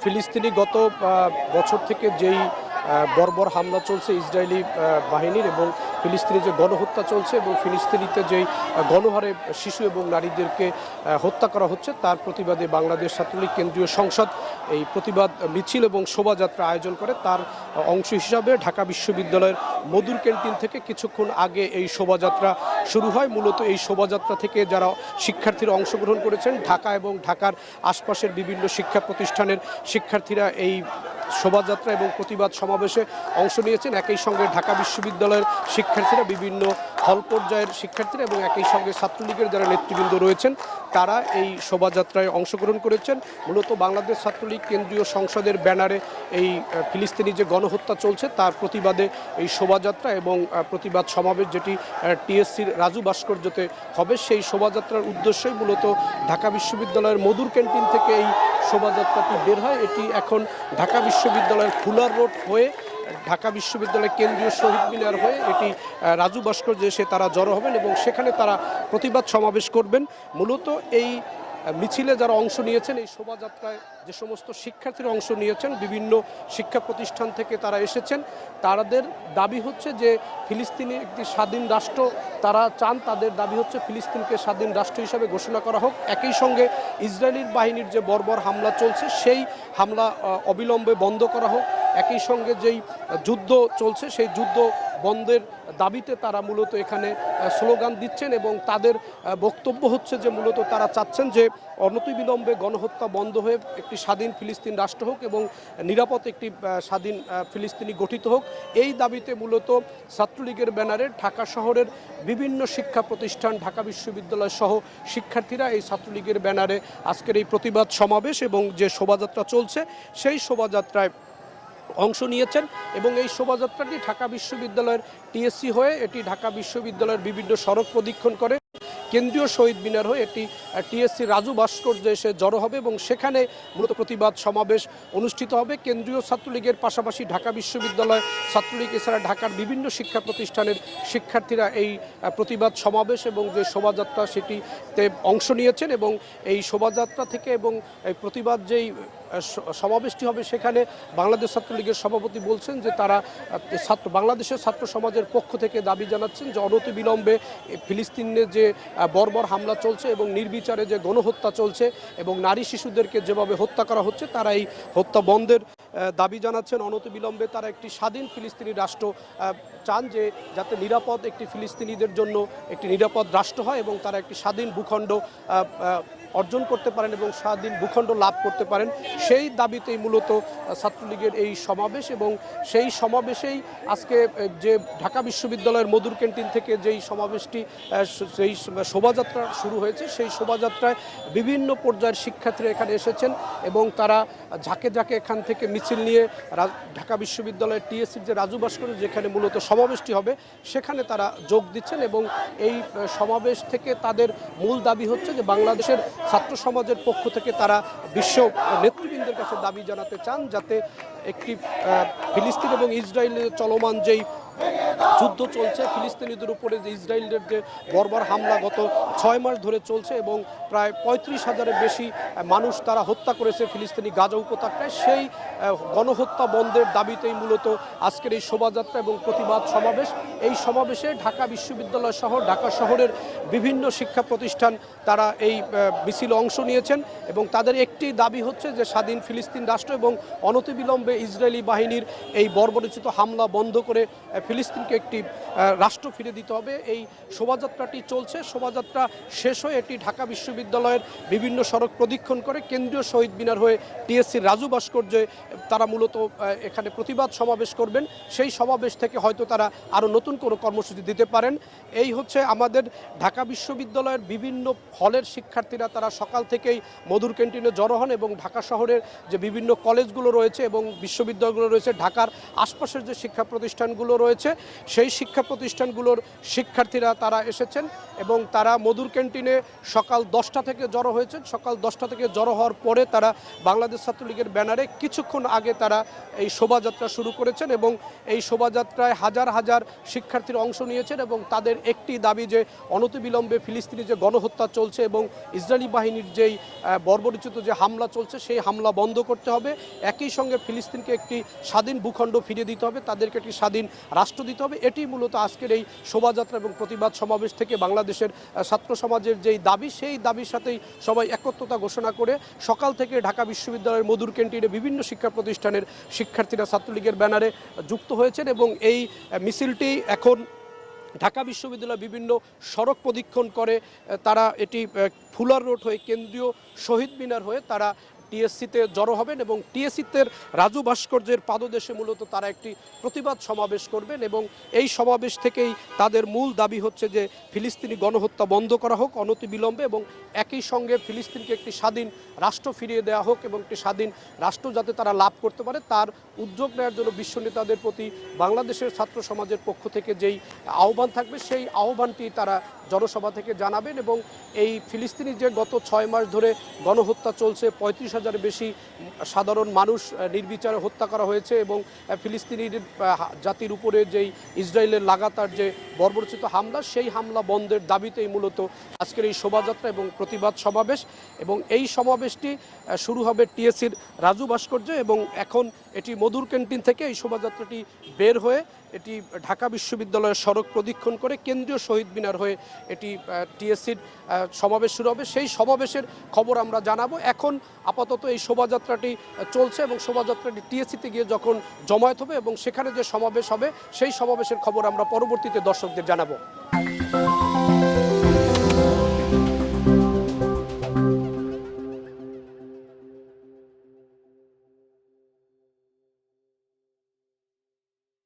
ফিলিস্তিনি গত বছর থেকে যেই বর্বর হামলা চলছে ইসরায়েলি বাহিনীর এবং ফিলিস্তিনি যে গণহত্যা চলছে এবং ফিলিস্তিনিতে যেই গণহারে শিশু এবং নারীদেরকে হত্যা করা হচ্ছে তার প্রতিবাদে বাংলাদেশ ছাত্রলীগ কেন্দ্রীয় সংসদ এই প্রতিবাদ মিছিল এবং শোভাযাত্রা আয়োজন করে। তার অংশ হিসাবে ঢাকা বিশ্ববিদ্যালয়ের মধুর ক্যান্টিন থেকে কিছুক্ষণ আগে এই শোভাযাত্রা শুরু হয়। মূলত এই শোভাযাত্রা থেকে যারা শিক্ষার্থীরা অংশগ্রহণ করেছেন ঢাকা এবং ঢাকার আশপাশের বিভিন্ন শিক্ষা প্রতিষ্ঠানের শিক্ষার্থীরা এই শোভাযাত্রা এবং প্রতিবাদ সমাবেশে অংশ নিয়েছেন। একই সঙ্গে ঢাকা বিশ্ববিদ্যালয়ের শিক্ষার্থীরা বিভিন্ন হল পর্যায়ের শিক্ষার্থীরা এবং একই সঙ্গে ছাত্রলীগের যারা নেতৃবৃন্দ রয়েছেন তারা এই শোভাযাত্রায় অংশগ্রহণ করেছেন। মূলত বাংলাদেশ ছাত্রলীগ কেন্দ্রীয় সংসদের ব্যানারে এই ফিলিস্তিনি যে গণহত্যা চলছে তার প্রতিবাদে এই শোভাযাত্রা এবং প্রতিবাদ সমাবেশ যেটি টিএসসির রাজু ভাস্কর্যতে হবে, সেই শোভাযাত্রার উদ্দেশ্যেই মূলত ঢাকা বিশ্ববিদ্যালয়ের মধুর ক্যান্টিন থেকে এই শোভাযাত্রাটি বের হয়। এটি এখন ঢাকা বিশ্ববিদ্যালয়ের ফুলার রোড হয়ে ঢাকা বিশ্ববিদ্যালয়ের কেন্দ্রীয় শহীদ মিনার হয়ে এটি রাজু ভাস্কর্যে এসে তারা জড়ো হবেন এবং সেখানে তারা প্রতিবাদ সমাবেশ করবেন। মূলত এই মিছিলে যারা অংশ নিয়েছেন, এই শোভাযাত্রায় যে সমস্ত শিক্ষার্থীরা অংশ নিয়েছেন বিভিন্ন শিক্ষা প্রতিষ্ঠান থেকে তারা এসেছেন, তাদের দাবি হচ্ছে যে ফিলিস্তিনি একটি স্বাধীন রাষ্ট্র তারা চান। তাদের দাবি হচ্ছে ফিলিস্তিনকে স্বাধীন রাষ্ট্র হিসাবে ঘোষণা করা হোক। একই সঙ্গে ইসরায়েলির বাহিনীর যে বর্বর হামলা চলছে সেই হামলা অবিলম্বে বন্ধ করা হোক। একই সঙ্গে যেই যুদ্ধ চলছে সেই যুদ্ধ বন্ধের দাবিতে তারা মূলত এখানে স্লোগান দিচ্ছেন এবং তাদের বক্তব্য হচ্ছে যে মূলত তারা চাচ্ছেন যে অনতিবিলম্বে গণহত্যা বন্ধ হয়ে একটি স্বাধীন ফিলিস্তিন রাষ্ট্র হোক এবং নিরাপদ একটি স্বাধীন ফিলিস্তিনি গঠিত হোক। এই দাবিতে মূলত ছাত্রলীগের ব্যানারে ঢাকা শহরের বিভিন্ন শিক্ষা প্রতিষ্ঠান, ঢাকা বিশ্ববিদ্যালয় সহ শিক্ষার্থীরা এই ছাত্রলীগের ব্যানারে আজকের এই প্রতিবাদ সমাবেশ এবং যে শোভাযাত্রা চলছে সেই শোভাযাত্রায় অংশ নিয়েছেন এবং এই শোভাযাত্রাটি ঢাকা বিশ্ববিদ্যালয়ের টিএসসি হয়ে এটি ঢাকা বিশ্ববিদ্যালয়ের বিভিন্ন সড়ক প্রদক্ষিণ করে কেন্দ্রীয় শহীদ মিনার হয়ে এটি টিএসসি রাজু ভাস্কর্যে এসে জড়ো হবে এবং সেখানে মূলত প্রতিবাদ সমাবেশ অনুষ্ঠিত হবে। কেন্দ্রীয় ছাত্রলীগের পাশাপাশি ঢাকা বিশ্ববিদ্যালয় ছাত্রলীগ এছাড়া ঢাকার বিভিন্ন শিক্ষা প্রতিষ্ঠানের শিক্ষার্থীরা এই প্রতিবাদ সমাবেশ এবং যে শোভাযাত্রা সেটিতে অংশ নিয়েছেন এবং এই শোভাযাত্রা থেকে এবং এই প্রতিবাদ যেই সমাবেশটি হবে সেখানে বাংলাদেশ ছাত্রলীগের সভাপতি বলছেন যে তারা বাংলাদেশের ছাত্র সমাজের পক্ষ থেকে দাবি জানাচ্ছেন যে অনতিবিলম্বে ফিলিস্তিনে যে বর্বর হামলা চলছে এবং নির্বিচারে যে গণহত্যা চলছে এবং নারী শিশুদেরকে যেভাবে হত্যা করা হচ্ছে তারা এই হত্যা বন্ধের দাবি জানাচ্ছেন। অনতিবিলম্বে তারা একটি স্বাধীন ফিলিস্তিনি রাষ্ট্র চান, যে যাতে নিরাপদ একটি ফিলিস্তিনিদের জন্য একটি নিরাপদ রাষ্ট্র হয় এবং তারা একটি স্বাধীন ভূখণ্ড অর্জন করতে পারেন এবং স্বাধীন ভূখণ্ড লাভ করতে পারেন। সেই দাবিতেই মূলত ছাত্রলীগের এই সমাবেশ এবং সেই সমাবেশেই আজকে যে ঢাকা বিশ্ববিদ্যালয়ের মধুর ক্যান্টিন থেকে যেই সমাবেশটি যেই শোভাযাত্রা শুরু হয়েছে সেই শোভাযাত্রায় বিভিন্ন পর্যায়ের শিক্ষার্থীরা এখানে এসেছেন এবং তারা ঝাঁকে ঝাঁকে এখান থেকে মিছিল নিয়ে ঢাকা বিশ্ববিদ্যালয়ের টিএসসির যে রাজু ভাস্কর্য যেখানে মূলত সমাবেশটি হবে সেখানে তারা যোগ দিচ্ছেন এবং এই সমাবেশ থেকে তাদের মূল দাবি হচ্ছে যে বাংলাদেশের ছাত্র সমাজের পক্ষ থেকে তারা বিশ্ব নেতৃবৃন্দের কাছে দাবি জানাতে চান যাতে একটি ফিলিস্তিন এবং ইসরায়েলের চলমান যেই যুদ্ধ চলছে, ফিলিস্তিনিদের উপরে যে ইসরায়েলের যে বর্বর হামলা গত 6 মাস ধরে চলছে এবং প্রায় 35,000-এর বেশি মানুষ তারা হত্যা করেছে ফিলিস্তিনি গাজা উপত্যকায়, সেই গণহত্যা বন্ধের দাবিতেই মূলত আজকের এই শোভাযাত্রা এবং প্রতিবাদ সমাবেশ। এই সমাবেশে ঢাকা বিশ্ববিদ্যালয় সহ ঢাকা শহরের বিভিন্ন শিক্ষা প্রতিষ্ঠান তারা এই মিছিলে অংশ নিয়েছেন এবং তাদের একটি দাবি হচ্ছে যে স্বাধীন ফিলিস্তিন রাষ্ট্র এবং অনতিবিলম্বে ইসরায়েলি বাহিনীর এই বর্বরোচিত হামলা বন্ধ করে ফিলিস্তিনকে একটি রাষ্ট্র ফিরে দিতে হবে। এই শোভাযাত্রাটি চলছে, শোভাযাত্রা শেষ হয়ে এটি ঢাকা বিশ্ববিদ্যালয়ের বিভিন্ন সড়ক প্রদক্ষিণ করে কেন্দ্রীয় শহীদ মিনার হয়ে টিএসসির রাজু ভাস্কর্যে তারা মূলত এখানে প্রতিবাদ সমাবেশ করবেন। সেই সমাবেশ থেকে হয়তো তারা আরও নতুন কোনো কর্মসূচি দিতে পারেন। এই হচ্ছে আমাদের ঢাকা বিশ্ববিদ্যালয়ের বিভিন্ন হলের শিক্ষার্থীরা তারা সকাল থেকেই মধুর ক্যান্টিনে জড়ো হন এবং ঢাকা শহরের যে বিভিন্ন কলেজগুলো রয়েছে এবং বিশ্ববিদ্যালয়গুলো রয়েছে, ঢাকার আশপাশের যে শিক্ষা প্রতিষ্ঠানগুলো রয়েছে রয়েছে সেই শিক্ষা প্রতিষ্ঠানগুলোর শিক্ষার্থীরা তারা এসেছেন এবং তারা মধুর ক্যান্টিনে সকাল 10টা থেকে জড়ো হয়েছেন। সকাল 10টা থেকে জড়ো হওয়ার পরে তারা বাংলাদেশ ছাত্রলীগের ব্যানারে কিছুক্ষণ আগে তারা এই শোভাযাত্রা শুরু করেছেন এবং এই শোভাযাত্রায় হাজার হাজার শিক্ষার্থীরা অংশ নিয়েছেন এবং তাদের একটি দাবি যে অনতিবিলম্বে ফিলিস্তিনি যে গণহত্যা চলছে এবং ইসরায়েলি বাহিনীর যেই বর্বরোচিত যে হামলা চলছে সেই হামলা বন্ধ করতে হবে। একই সঙ্গে ফিলিস্তিনকে একটি স্বাধীন ভূখণ্ড ফিরিয়ে দিতে হবে, তাদেরকে একটি স্বাধীন রাষ্ট্র দিতে হবে। এটি মূলত আজকের এই শোভাযাত্রা এবং প্রতিবাদ সমাবেশ থেকে বাংলাদেশের ছাত্র সমাজের যেই দাবি সেই দাবির সাথেই সবাই একত্রতা ঘোষণা করে সকাল থেকে ঢাকা বিশ্ববিদ্যালয়ের মধুর ক্যান্টিনে বিভিন্ন শিক্ষা প্রতিষ্ঠানের শিক্ষার্থীরা ছাত্রলীগের ব্যানারে যুক্ত হয়েছেন এবং এই মিছিলটি এখন ঢাকা বিশ্ববিদ্যালয় বিভিন্ন সড়ক প্রদক্ষিণ করে তারা এটি ফুলার রোড হয়ে কেন্দ্রীয় শহীদ মিনার হয়ে তারা টিএসসিতে জড়ো হবেন এবং টিএসসিতে রাজু ভাস্কর্যের পাদদেশে মূলত তারা একটি প্রতিবাদ সমাবেশ করবেন এবং এই সমাবেশ থেকেই তাদের মূল দাবি হচ্ছে যে ফিলিস্তিনি গণহত্যা বন্ধ করা হোক অনতিবিলম্বে এবং একই সঙ্গে ফিলিস্তিনকে একটি স্বাধীন রাষ্ট্র ফিরিয়ে দেওয়া হোক এবং একটি স্বাধীন রাষ্ট্র যাতে তারা লাভ করতে পারে তার উদ্যোগ নেওয়ার জন্য বিশ্ব নেতাদের প্রতি বাংলাদেশের ছাত্র সমাজের পক্ষ থেকে যেই আহ্বান থাকবে সেই আহ্বানটি তারা জনসভা থেকে জানাবেন এবং এই ফিলিস্তিনি যে গত 6 মাস ধরে গণহত্যা চলছে 35,000-এর বেশি সাধারণ মানুষ নির্বিচারে হত্যা করা হয়েছে এবং ফিলিস্তিনির জাতির উপরে যেই ইসরায়েলের লাগাতার যে বর্বরোচিত হামলা সেই হামলা বন্ধের দাবিতেই মূলত আজকের এই শোভাযাত্রা এবং প্রতিবাদ সমাবেশ এবং এই সমাবেশটি শুরু হবে টিএসসির রাজু ভাস্কর্য এবং এখন এটি মধুর ক্যান্টিন থেকে এই শোভাযাত্রাটি বের হয়ে এটি ঢাকা বিশ্ববিদ্যালয়ের সড়ক প্রদক্ষিণ করে কেন্দ্রীয় শহীদ মিনার হয়ে এটি টিএসসির সমাবেশ শুরু হবে। সেই সমাবেশের খবর আমরা জানাবো। এখন আপাতত এই শোভাযাত্রাটি চলছে এবং শোভাযাত্রাটি টিএসসিতে গিয়ে যখন জমায়েত হবে এবং সেখানে যে সমাবেশ হবে সেই সমাবেশের খবর আমরা পরবর্তীতে দর্শকদের জানাবো।